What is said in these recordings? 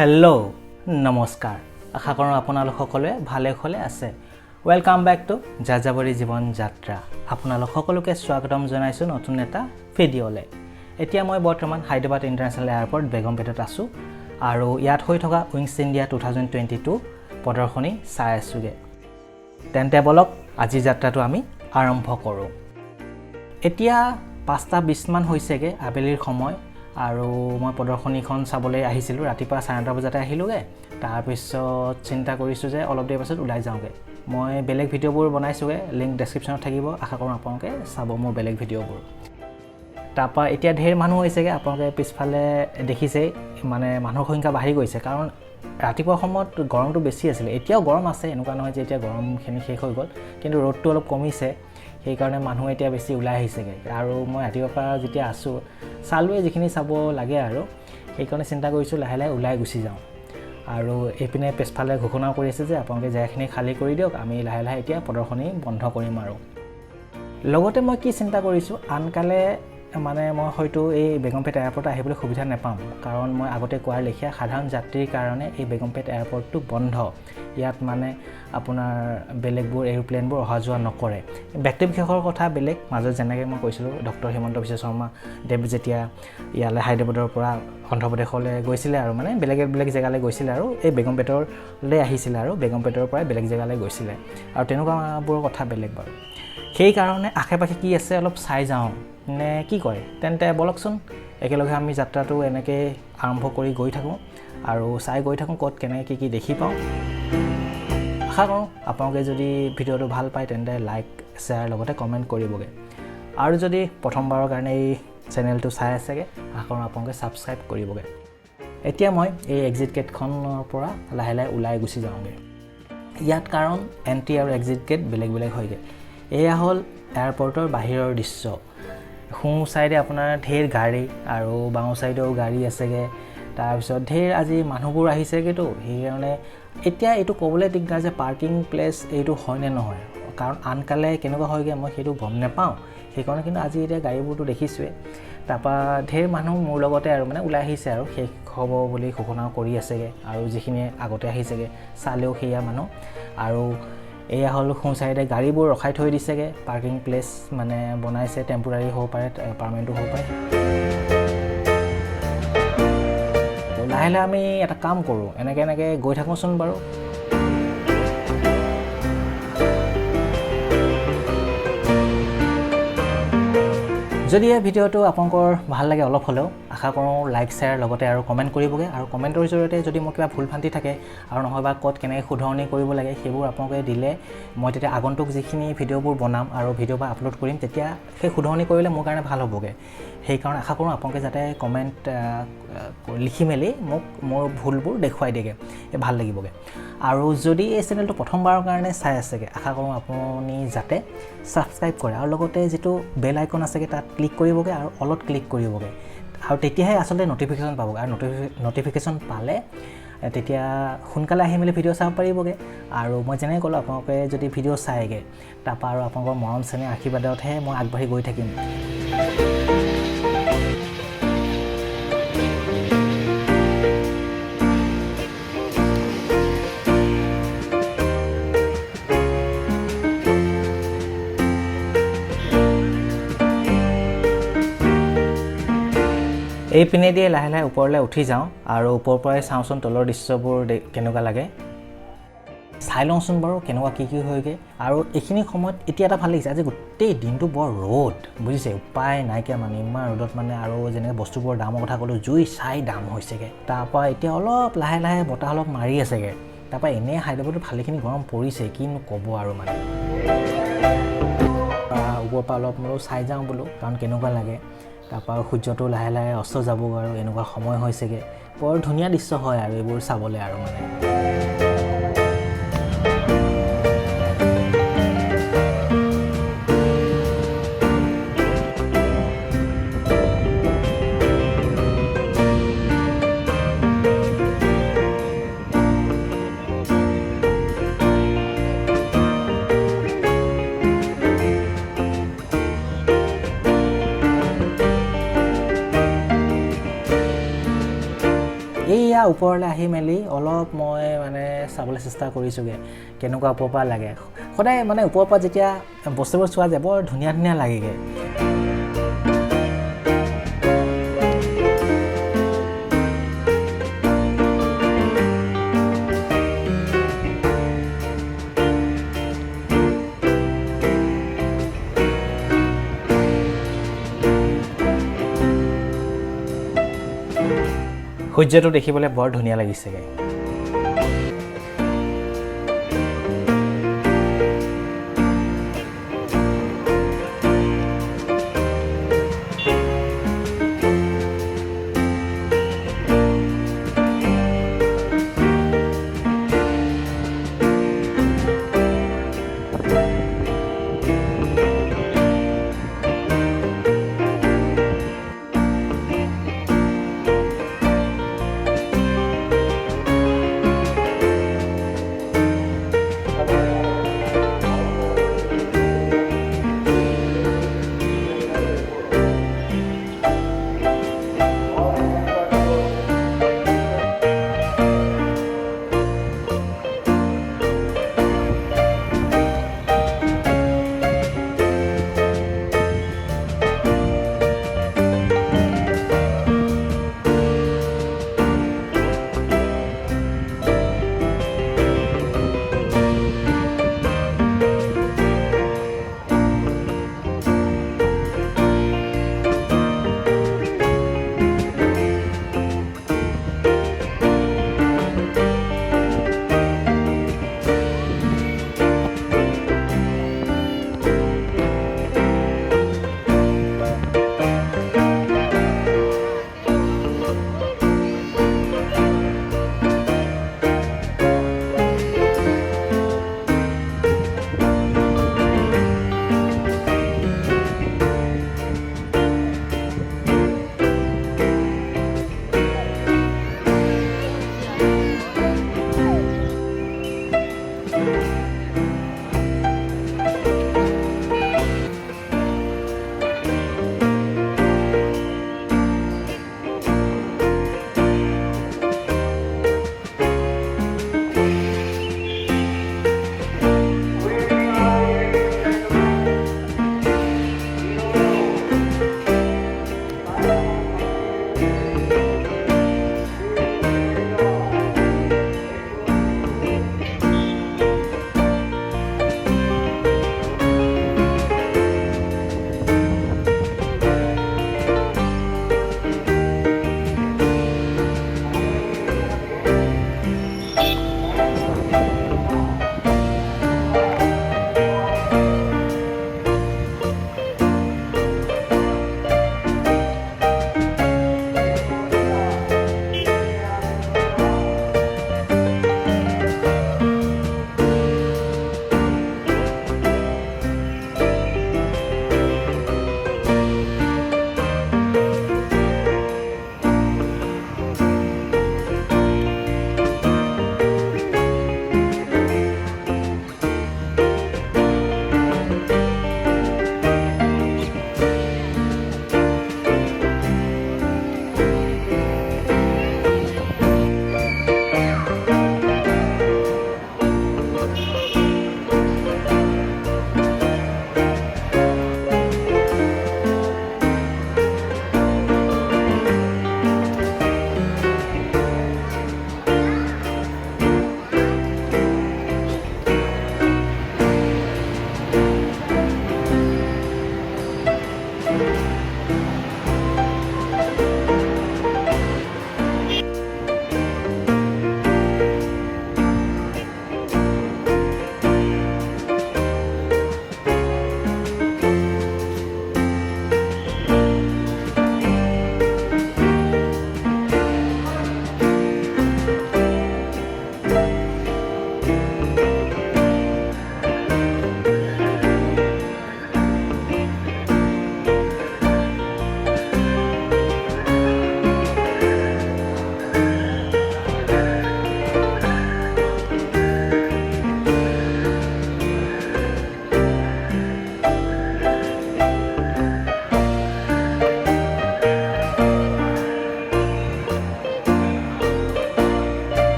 Hello, নমস্কাৰ আশা কৰোঁ আপোনালোক সকলোৱে ভালে খলে আছে welcome back to Jajabori Jibon Yatra আপোনালোক সকলোকে স্বাগতম জনাইছো নতুন এটা ভিডিঅ'লে এতিয়া মই বৰ্তমান Hyderabad International Airport Begumpet আছো আৰু ইয়াত হৈ থকা Wings India 2022 প্ৰদৰ্শনী চাই আছোগে তেন্তে বলক আজি যাত্ৰাটো আমি আৰম্ভ কৰোঁ এতিয়া 5:20 মান হৈছেগে আবেলিৰ সময় আৰু মই প্ৰদৰ্শনীখন চাবলৈ আহিছিলো ৰাতিপুৱা 9:30 বজাতে আহিলোগে তাৰ পিছত চিন্তা কৰিছো যে অলপ দেৰি পাছত ওলাই যাওঁগে মই বেলেগ ভিডিঅ'বোৰ বনাইছোগে লিংক ডেসক্ৰিপচনত থাকিব আশা কৰোঁ আপোনালোকে চাব মোৰ বেলেগ ভিডিঅ'বোৰ তাপা এতিয়া ঢেৰ মানুহ হৈছেগে আপোনালোকে পিছফালে দেখিছে মানে মানুহৰ সংখ্যা বাঢ়ি গৈছে কাৰণ ৰাতিপুৱা সময়ত গৰমটো বেছি আছিল এতিয়াও গৰম আছে এনেকুৱা নহয় যে এতিয়া গৰমখিনি শেষ হৈ গ'ল কিন্তু ৰ'দটো অলপ কমিছে সেই কাৰণে মানুহ এতিয়া বেছি ওলাই আহিছেগে আৰু মই ৰাতিপুৱা যেতিয়া আছো চালুৱে যিখিনি চাব লাগে আৰু সেই কাৰণে চিন্তা কৰিছো লাহে লাহে ওলাই গুচি যাওঁ আৰু এপিনে পেছফালে ঘোষণা কৰি আছে যে আপোনালোকে জায়গাখিনি খালী কৰি দিয়ক আমি লাহে লাহে এতিয়া প্ৰদৰ্শনী বন্ধ কৰিম আৰু লগতে মই কি চিন্তা কৰিছো আনকালে মানে মই হয়তো এই Begumpet Airport আহিবলৈ সুবিধা নাপাম কাৰণ মই আগতে কোৱাৰ লেখিয়া সাধাৰণ যাত্ৰীৰ কাৰণে এই Begumpet Airportটো বন্ধ ইয়াত মানে আপোনাৰ বেলেগবোৰ এৰোপ্লেনবোৰ অহা যোৱা নকৰে ব্যক্তিবিশেষৰ কথা বেলেগ মাজত যেনেকৈ মই কৈছিলো Dr.Himanta Biswa Sarma দেৱ যেতিয়া ইয়ালে হায়দৰাবাদৰ পৰা অন্ধ্ৰপ্ৰদেশলৈ গৈছিল আৰু মানে বেলেগ জেগালৈ গৈছিল আৰু এই Begumpetলৈ আহিছিল আৰু Begumpetৰ পৰা বেলেগ জেগালৈ গৈছিল আৰু তেনেকুৱাবোৰ কথা বেলেগ বাৰু সেই কাৰণে আশেপাশে কি আছে অলপ চাই যাওঁ নে কি কয় তেন্তে বলকচোন একেলগে আমি যাত্ৰাটো এনেকৈ আৰম্ভ কৰি গৈ থাকোঁ আৰু চাই গৈ থাকোঁ ক'ত কেনেকৈ কি দেখি পাওঁ আশা কৰোঁ আপোনালোকে যদি ভিডিঅ'টো ভাল পায় তেন্তে লাইক শ্বেয়াৰ লগতে কমেণ্ট কৰিবগে আৰু যদি প্ৰথমবাৰৰ কাৰণে এই চেনেলটো চাই আছেগে আশা কৰোঁ আপোনালোকে ছাবস্ক্ৰাইব কৰিবগে এতিয়া মই এই এক্সিট গেটখনৰ পৰা লাহে লাহে ওলাই গুচি যাওঁগে ইয়াত কাৰণ এন্ট্ৰি আৰু এক্সিট গেট বেলেগ হয়গে এয়া হ'ল এয়াৰপৰ্টৰ বাহিৰৰ দৃশ্য সোঁ সাইডে আপোনাৰ ঢেৰ গাড়ী আৰু বাওঁ সাইডেও গাড়ী আছেগে তাৰ পিছত ঢেৰ আজি মানুহবোৰ আহিছেগে তো সেইকাৰণে এতিয়া এইটো ক'বলৈ দিগদাৰ যে পাৰ্কিং প্লেচ এইটো হয় নে নহয় কাৰণ আনকালে কেনেকুৱা হয়গে মই সেইটো গম নাপাওঁ সেইকাৰণে কিন্তু আজি এতিয়া গাড়ীবোৰটো দেখিছোৱে তাপা ঢেৰ মানুহ মোৰ লগতে আৰু মানে ওলাই আহিছে আৰু শেষ হ'ব বুলি ঘোষণা কৰি আছেগে আৰু যিখিনি আগতে আহিছেগে চালেও সেয়া মানুহ আৰু এয়া হল সোঁ সাইডে গাড়ীবোৰ ৰখাই থৈ দিছেগে পাৰ্কিং প্লেচ মানে বনাইছে টেম্পোৰাৰি হ'ব পাৰে পাৰ্মানেন্টও হ'ব পাৰে তো লাহে লাহে আমি এটা কাম কৰোঁ এনেকৈ গৈ থাকোঁচোন বাৰু যদি এই ভিডিঅ'টো আপোনালোকৰ ভাল লাগে অলপ হ'লেও আশা কৰোঁ লাইক শ্বেয়াৰ লগতে আৰু কমেণ্ট কৰিবগে আৰু কমেণ্টৰ জৰিয়তে যদি মোৰ কিবা ভুল ভ্ৰান্তি থাকে আৰু নহয় বা ক'ত কেনেকৈ শুধৰণি কৰিব লাগে সেইবোৰ আপোনালোকে দিলে মই তেতিয়া আগন্তুক যিখিনি ভিডিঅ'বোৰ বনাম আৰু ভিডিঅ' বা আপলোড কৰিম তেতিয়া সেই শুধৰণি কৰিলে মোৰ কাৰণে ভাল হ'বগে সেইকাৰণে আশা কৰোঁ আপোনালোকে যাতে কমেণ্ট লিখি মেলি মোক মোৰ ভুলবোৰ দেখুৱাই দিয়েগে ভাল লাগিবগে আৰু যদি এই চেনেলটো প্ৰথমবাৰৰ কাৰণে চাই আছেগে আশা কৰোঁ আপুনি যাতে ছাবস্ক্ৰাইব কৰে আৰু লগতে যিটো বেল আইকন আছেগে তাত ক্লিক কৰিবগে আৰু অলট ক্লিক কৰিবগে আৰু তেতিয়াহে আসলে নটিফিকেশন পাবগে আৰু নটিফিকেশন পালে তেতিয়া সোনকালে আহি মেলি ভিডিঅ' চাব পাৰিবগে আৰু মই যেনে ক'লো আপোনালোকে যদি ভিডিঅ' চাইগে তাৰপা আৰু আপোনালোকৰ মৰম চেনেহ আশীৰ্বাদতহে মই আগবাঢ়ি গৈ থাকিম এই পিনে দিয়ে লাহে লাহে ওপৰলৈ উঠি যাওঁ আৰু ওপৰৰ পৰাই চাওঁচোন তলৰ দৃশ্যবোৰ কেনেকুৱা লাগে চাই লওঁচোন বাৰু কেনেকুৱা কি হয়গে আৰু এইখিনি সময়ত এতিয়া এটা ভাল লাগিছে আজি গোটেই দিনটো বৰ ৰ'দ বুজিছে উপায় নাইকিয়া মানে ইমান ৰ'দত মানে আৰু যেনেকৈ বস্তুবোৰৰ দামৰ কথা ক'লোঁ জুই চাই দাম হৈছেগে তাৰপৰা এতিয়া অলপ লাহে লাহে বতাহ অলপ মাৰি আছেগে তাৰপৰা এনেই হায়দৰাবাদত ভালেখিনি গৰম পৰিছে কিনো ক'ব আৰু মানে ওপৰৰ পৰা অলপ মই চাই যাওঁ বোলো কাৰণ কেনেকুৱা লাগে তাৰপৰা সূৰ্যটো লাহে লাহে অস্ত যাব আৰু এনেকুৱা সময় হৈছেগে বৰ ধুনীয়া দৃশ্য হয় আৰু এইবোৰ চাবলৈ আৰু মানে ওপৰলৈ আহি মেলি অলপ মই মানে চাবলৈ চেষ্টা কৰিছোঁগৈ কেনেকুৱা ওপৰৰ পৰা লাগে সদায় মানে ওপৰৰ পৰা যেতিয়া বস্তুবোৰ চোৱা যায় বৰ ধুনীয়া ধুনীয়া লাগেগৈ সূৰ্যটো দেখিবলৈ বৰ ধুনীয়া লাগিছেগৈ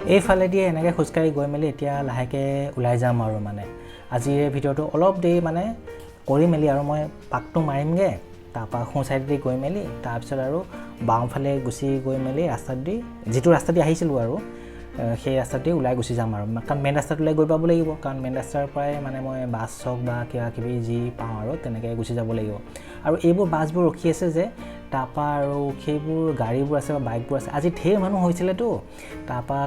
এইফালেদি এনেকৈ খোজকাঢ়ি গৈ মেলি এতিয়া লাহেকৈ ওলাই যাম আৰু মানে আজিৰ ভিডিঅ'টো অলপ দেৰি মানে কৰি মেলি আৰু মই পাকটো মাৰিমগৈ তাৰপৰা সোঁ চাইডেদি গৈ মেলি তাৰপিছত আৰু বাওঁফালে গুচি গৈ মেলি ৰাস্তাদি যিটো ৰাস্তাদি আহিছিলোঁ আৰু সেই ৰাস্তাতে ওলাই গুচি যাম আৰু কাৰণ মেইন ৰাস্তাটোলৈ গৈ পাব লাগিব কাৰণ মেইন ৰাস্তাৰ পৰাই মানে মই বাছ হওক বা কিবা কিবি যি পাওঁ আৰু তেনেকৈ গুচি যাব লাগিব আৰু এইবোৰ বাছবোৰ ৰখি আছে যে তাৰপৰা আৰু সেইবোৰ গাড়ীবোৰ আছে বা বাইকবোৰ আছে আজি ঢেৰ মানুহ হৈছিলেতো তাৰপৰা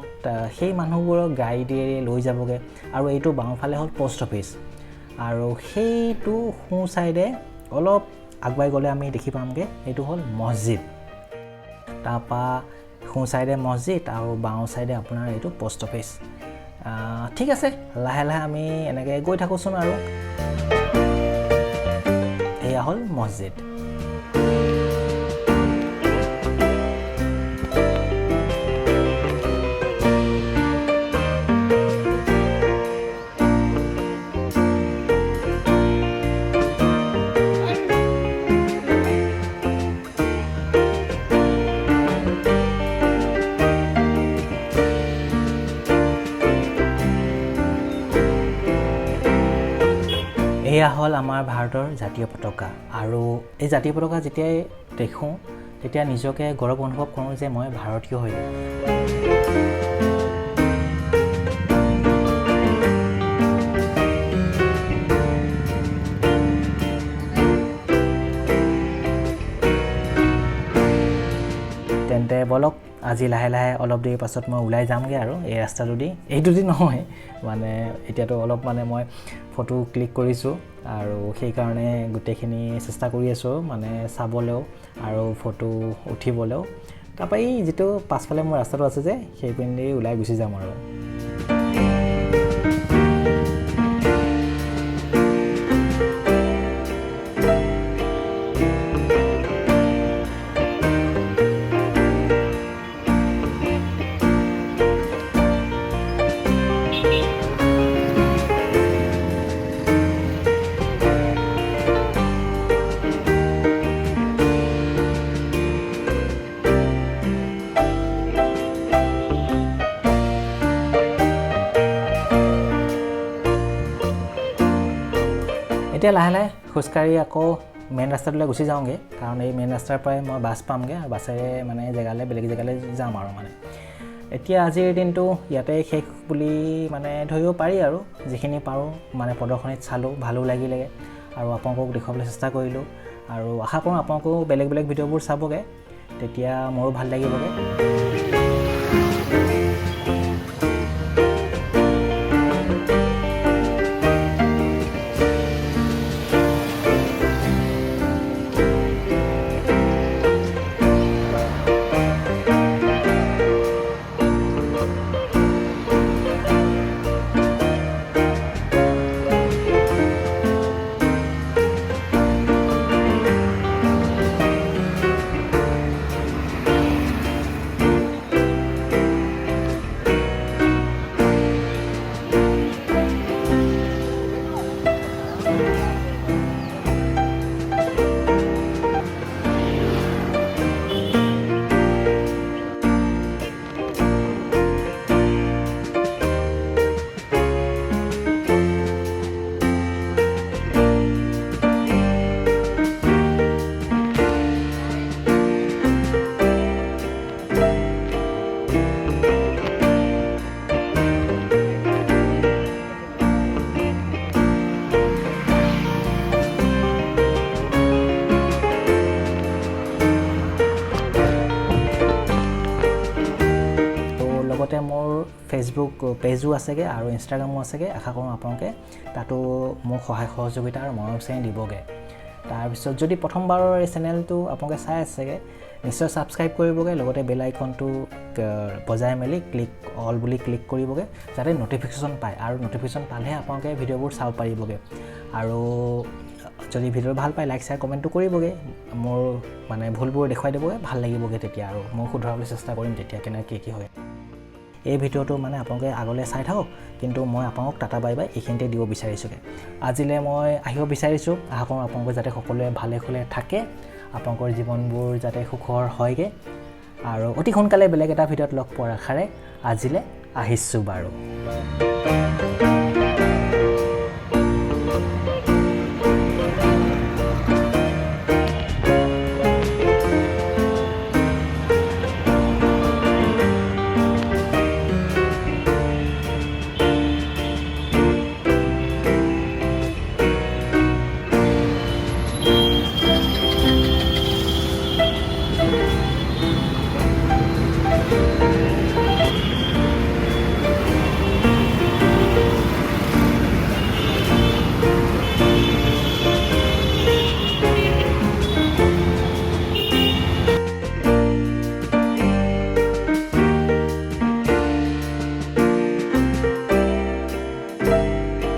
সেই মানুহবোৰক গাড়ী দিয়ে লৈ যাবগৈ আৰু এইটো বাওঁফালে হ'ল পোষ্ট অফিচ আৰু সেইটো সোঁ চাইডে অলপ আগুৱাই গ'লে আমি দেখি পামগৈ এইটো হ'ল মছজিদ তাৰপৰা সোঁ চাইডে মছজিদ আৰু বাওঁ চাইডে আপোনাৰ এইটো পোষ্ট অফিচ ঠিক আছে লাহে লাহে আমি এনেকৈ গৈ থাকোঁচোন আৰু এয়া হ'ল মছজিদ এয়া হ'ল আমাৰ ভাৰতৰ জাতীয় পতাকা আৰু এই জাতীয় পতাকা যেতিয়াই দেখোঁ তেতিয়া নিজকে গৌৰৱ অনুভৱ কৰোঁ যে মই ভাৰতীয় হৈ গ'লোঁ তেন্তে বলক আজি লাহে লাহে অলপ দেৰি পাছত মই ওলাই যামগৈ আৰু এই ৰাস্তাটো দি এইটো দি নহয় মানে এতিয়াতো অলপ মানে মই ফটো ক্লিক কৰিছোঁ আৰু সেইকাৰণে গোটেইখিনি চেষ্টা কৰি আছোঁ মানে চাবলৈও আৰু ফটো উঠিবলৈও তাৰপৰা এই যিটো পাছফালে মোৰ ৰাস্তাটো আছে যে সেইপিনে ওলাই গুচি যাম আৰু এতিয়া লাহে লাহে খোজকাঢ়ি আকৌ মেইন ৰাস্তাটোলৈ গুচি যাওঁগৈ কাৰণ এই মেইন ৰাস্তাৰ পৰাই মই বাছ পামগৈ আৰু বাছেৰে মানে বেলেগ জেগালৈ যাম আৰু মানে এতিয়া আজিৰ দিনটো ইয়াতে শেষ বুলি মানে ধৰিব পাৰি আৰু যিখিনি পাৰোঁ মানে প্ৰদৰ্শনীত চালোঁ ভালো লাগিলে আৰু আপোনালোকক দেখুৱাবলৈ চেষ্টা কৰিলোঁ আৰু আশা কৰোঁ আপোনালোকেও বেলেগ ভিডিঅ'বোৰ চাবগৈ তেতিয়া মোৰো ভাল লাগিবগৈ লগতে মোৰ ফেচবুক পেজো আছেগৈ আৰু ইনষ্টাগ্ৰামো আছেগৈ আশা কৰোঁ আপোনালোকে তাতো মোক সহায় সহযোগিতা আৰু মৰম চেনেহ দিবগৈ তাৰপিছত যদি প্ৰথমবাৰৰ এই চেনেলটো আপোনালোকে চাই আছেগৈ নিশ্চয় ছাবস্ক্ৰাইব কৰিবগৈ লগতে বেল আইকনটো বজাই মেলি অল বুলি ক্লিক কৰিবগৈ যাতে ন'টিফিকেশ্যন পায় আৰু ন'টিফিকেশ্যন পালেহে আপোনালোকে ভিডিঅ'বোৰ চাব পাৰিবগৈ আৰু যদি ভিডিঅ' ভাল পায় লাইক শ্বেয়াৰ কমেণ্টটো কৰিবগৈ মোৰ মানে ভুলবোৰ দেখুৱাই দিবগৈ ভাল লাগিবগৈ তেতিয়া আৰু মই শুধৰাবলৈ চেষ্টা কৰিম তেতিয়া কেনেকৈ কি হয় এই ভিডিঅ'টো মানে আপোনালোকে আগলৈ চাই থাকক কিন্তু মই আপোনালোকক টাটা বাই বাই এইখিনিতে দিব বিচাৰিছোঁগৈ আজিলৈ মই আহিব বিচাৰিছোঁ আশা কৰোঁ আপোনালোকে যাতে সকলোৱে ভালে থাকে আপোনালোকৰ জীৱনবোৰ যাতে সুখৰ হয়গৈ আৰু অতি সোনকালে বেলেগ এটা ভিডিঅ'ত লগ পোৱাৰ আশাৰে আজিলৈ আহিছোঁ বাৰু